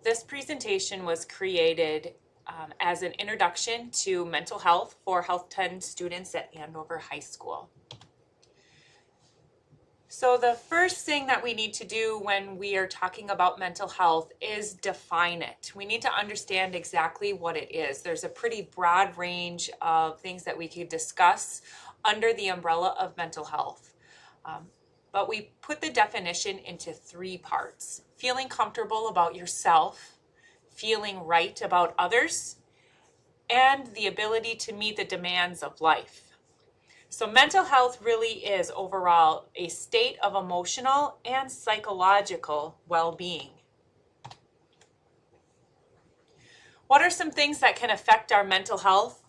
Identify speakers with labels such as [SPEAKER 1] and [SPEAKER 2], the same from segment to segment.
[SPEAKER 1] This presentation was created as an introduction to mental health for Health 10 students at Andover High School. So the first thing that we need to do when we are talking about mental health is define it. We need to understand exactly what it is. There's a pretty broad range of things that we could discuss under the umbrella of mental health. But we put the definition into 3 parts: feeling comfortable about yourself, feeling right about others, and the ability to meet the demands of life. So mental health really is overall a state of emotional and psychological well-being. What are some things that can affect our mental health?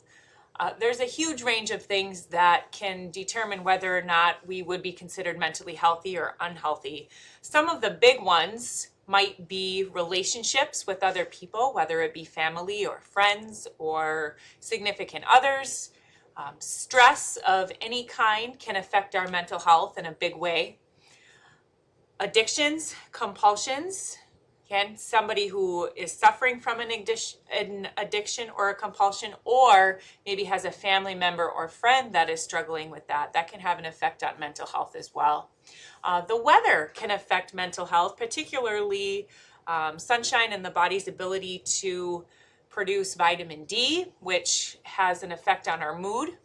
[SPEAKER 1] There's a huge range of things that can determine whether or not we would be considered mentally healthy or unhealthy. Some of the big ones might be relationships with other people, whether it be family or friends or significant others. Stress of any kind can affect our mental health in a big way. Addictions, compulsions. Again, somebody who is suffering from an addiction or a compulsion, or maybe has a family member or friend that is struggling with that can have an effect on mental health as well. The weather can affect mental health, particularly sunshine and the body's ability to produce vitamin D, which has an effect on our mood.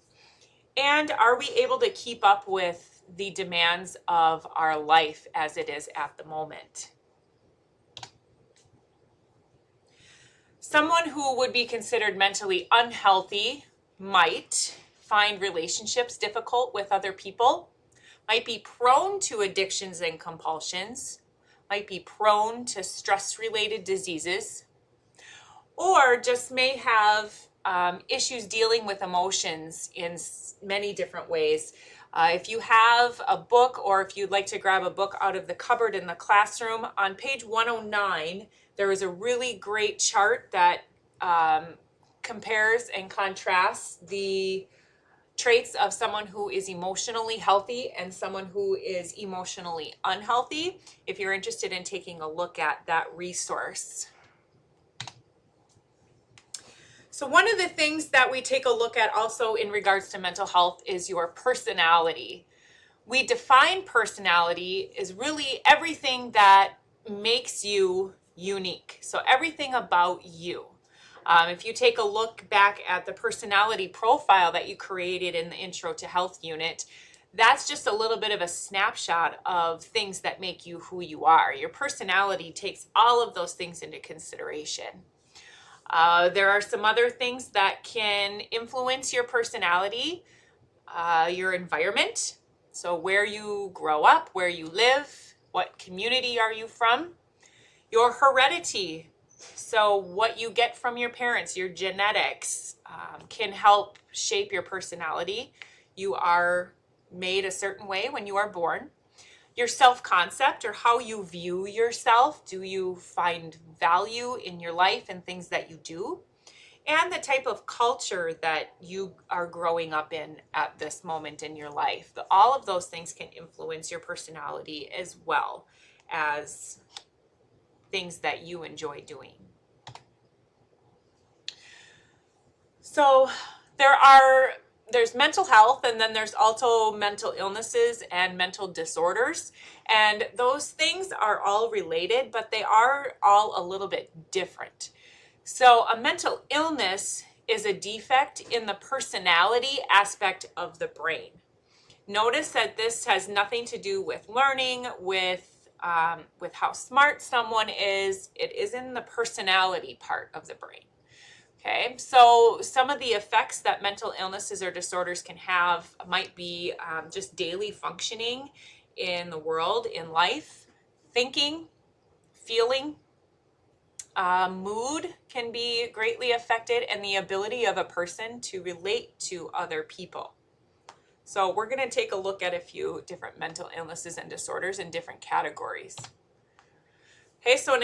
[SPEAKER 1] And are we able to keep up with the demands of our life as it is at the moment? Someone who would be considered mentally unhealthy might find relationships difficult with other people, might be prone to addictions and compulsions, might be prone to stress-related diseases, or just may have issues dealing with emotions in many different ways. If you have a book, or if you'd like to grab a book out of the cupboard in the classroom, on page 109, there is a really great chart that compares and contrasts the traits of someone who is emotionally healthy and someone who is emotionally unhealthy, if you're interested in taking a look at that resource. So one of the things that we take a look at also in regards to mental health is your personality. We define personality as really everything that makes you unique. So everything about you. If you take a look back at the personality profile that you created in the Intro to Health unit, that's just a little bit of a snapshot of things that make you who you are. Your personality takes all of those things into consideration. There are some other things that can influence your personality, your environment. So where you grow up, where you live, what community are you from? Your heredity. So what you get from your parents, your genetics, can help shape your personality. You are made a certain way when you are born. Your self-concept, or how you view yourself. Do you find value in your life and things that you do? And the type of culture that you are growing up in at this moment in your life. All of those things can influence your personality as well as things that you enjoy doing. So there's mental health, and then there's also mental illnesses and mental disorders. And those things are all related, but they are all a little bit different. So a mental illness is a defect in the personality aspect of the brain. Notice that this has nothing to do with learning, with how smart someone is. It is in the personality part of the brain. Okay, so some of the effects that mental illnesses or disorders can have might be just daily functioning in the world, in life, thinking, feeling, mood can be greatly affected, and the ability of a person to relate to other people. So we're going to take a look at a few different mental illnesses and disorders in different categories. Okay, so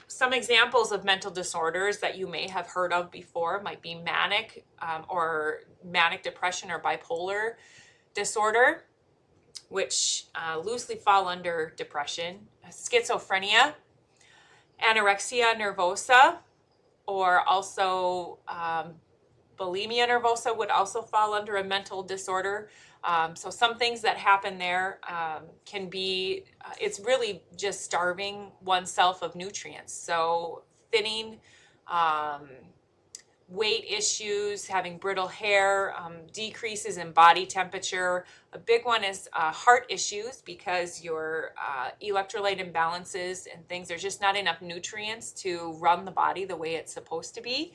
[SPEAKER 1] some examples of mental disorders that you may have heard of before might be manic or manic depression or bipolar disorder, which loosely fall under depression, schizophrenia, Anorexia nervosa, or also bulimia nervosa would also fall under a mental disorder. So some things that happen there can be, it's really just starving oneself of nutrients. So thinning, um, weight issues, having brittle hair, decreases in body temperature. A big one is heart issues, because your electrolyte imbalances and things, there's just not enough nutrients to run the body the way it's supposed to be.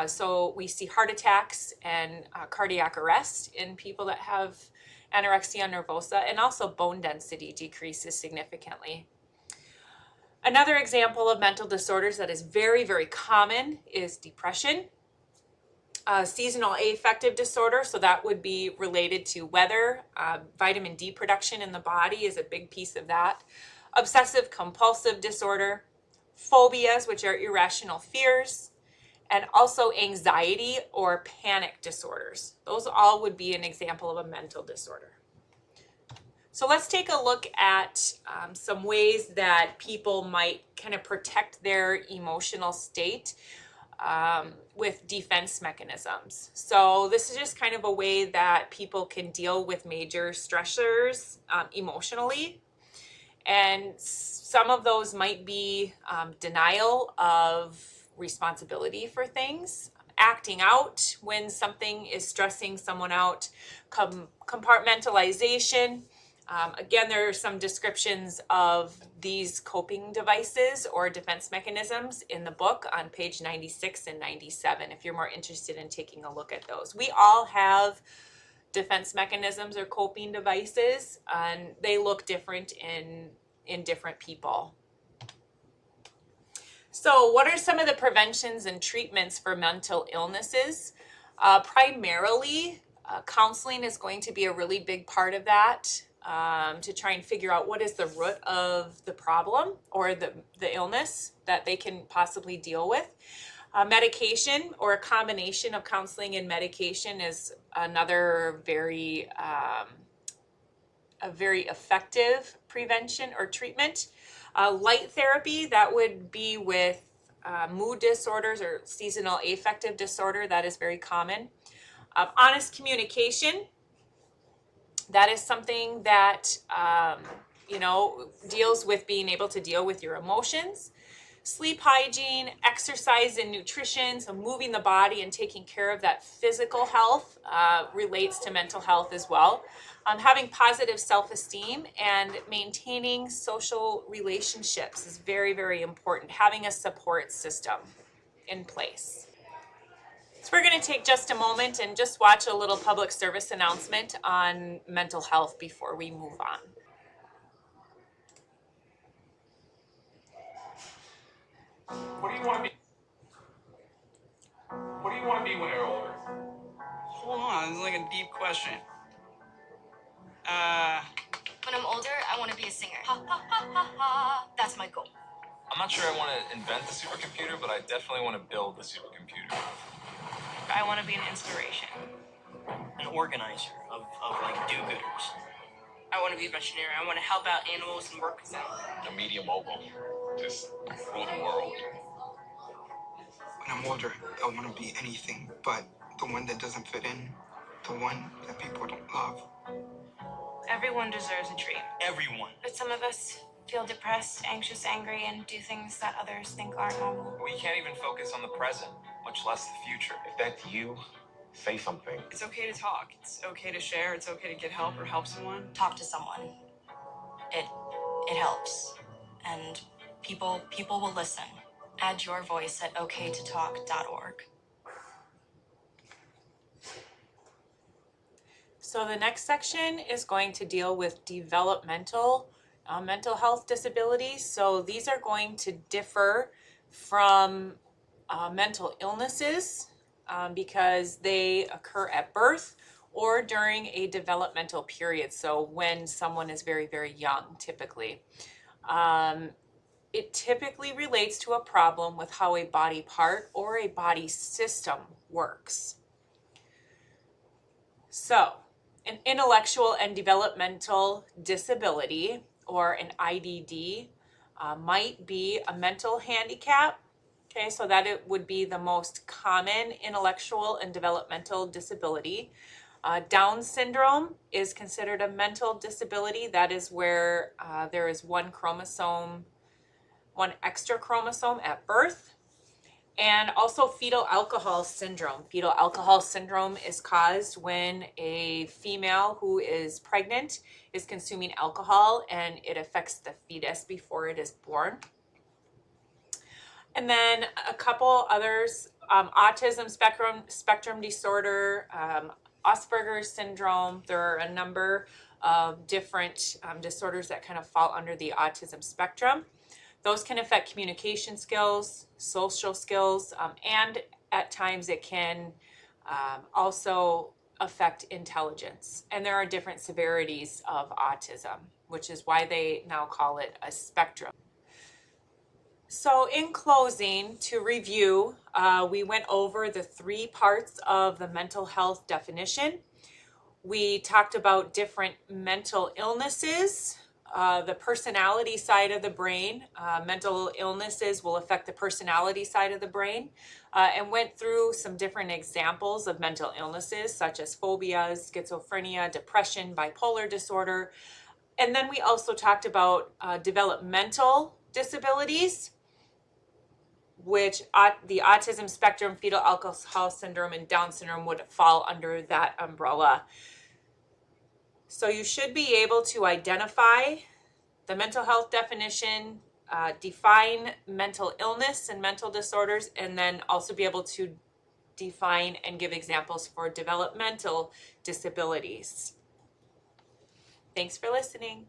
[SPEAKER 1] So we see heart attacks and cardiac arrest in people that have anorexia nervosa, and also bone density decreases significantly. Another example of mental disorders that is very, very common is depression. Seasonal affective disorder, so that would be related to weather. Vitamin D production in the body is a big piece of that. Obsessive compulsive disorder, phobias, which are irrational fears, and also anxiety or panic disorders. Those all would be an example of a mental disorder. So let's take a look at some ways that people might kind of protect their emotional state with defense mechanisms. So this is just kind of a way that people can deal with major stressors emotionally. And some of those might be denial of responsibility for things, acting out when something is stressing someone out, compartmentalization. Again, there are some descriptions of these coping devices or defense mechanisms in the book on page 96 and 97, if you're more interested in taking a look at those. We all have defense mechanisms or coping devices, and they look different in different people. So what are some of the preventions and treatments for mental illnesses? Primarily, counseling is going to be a really big part of that, to try and figure out what is the root of the problem or the illness that they can possibly deal with. Medication, or a combination of counseling and medication, is another very effective prevention or treatment. Light therapy, that would be with mood disorders or seasonal affective disorder. That is very common. Honest communication, that is something that deals with being able to deal with your emotions. Sleep hygiene, exercise and nutrition, so moving the body and taking care of that physical health relates to mental health as well. Having positive self-esteem and maintaining social relationships is very, very important. Having a support system in place. So we're going to take just a moment and just watch a little public service announcement on mental health before we move on. What do you want to be? What do you want to be when you're older?
[SPEAKER 2] Hold on, it's like a deep question.
[SPEAKER 3] When I'm older, I want to be a singer. Ha ha ha ha ha. That's my goal.
[SPEAKER 4] I'm not sure I want to invent the supercomputer, but I definitely want to build the supercomputer.
[SPEAKER 5] I want to be an inspiration.
[SPEAKER 2] An organizer of like do-gooders.
[SPEAKER 5] I want to be a veterinarian. I want to help out animals and work with them.
[SPEAKER 4] A media mogul. Just rule the world.
[SPEAKER 6] When I'm older, I want to be anything but the one that doesn't fit in, the one that people don't love.
[SPEAKER 5] Everyone deserves a dream.
[SPEAKER 2] Everyone.
[SPEAKER 3] But some of us feel depressed, anxious, angry, and do things that others think aren't normal.
[SPEAKER 4] We can't even focus on the present, much less the future. If that's you, say something.
[SPEAKER 5] It's okay to talk. It's okay to share. It's okay to get help or help someone.
[SPEAKER 3] Talk to someone. It helps. And people will listen. Add your voice at okaytotalk.org.
[SPEAKER 1] So the next section is going to deal with developmental mental health disabilities. So these are going to differ from mental illnesses because they occur at birth or during a developmental period. So when someone is very, very young, typically. It typically relates to a problem with how a body part or a body system works. So, an intellectual and developmental disability, or an IDD, might be a mental handicap. Okay, so that it would be the most common intellectual and developmental disability. Down syndrome is considered a mental disability. That is where there is one extra chromosome at birth. And also fetal alcohol syndrome. Fetal alcohol syndrome is caused when a female who is pregnant is consuming alcohol and it affects the fetus before it is born. And then a couple others, autism spectrum disorder, Asperger's syndrome. There are a number of different disorders that kind of fall under the autism spectrum. Those can affect communication skills, social skills, and at times it can also affect intelligence. And there are different severities of autism, which is why they now call it a spectrum. So in closing, to review, we went over the 3 parts of the mental health definition. We talked about different mental illnesses, the personality side of the brain. Mental illnesses will affect the personality side of the brain, and went through some different examples of mental illnesses such as phobias, schizophrenia, depression, bipolar disorder. And then we also talked about developmental disabilities, which the autism spectrum, fetal alcohol syndrome, and Down syndrome would fall under that umbrella. So you should be able to identify the mental health definition, define mental illness and mental disorders, and then also be able to define and give examples for developmental disabilities. Thanks for listening.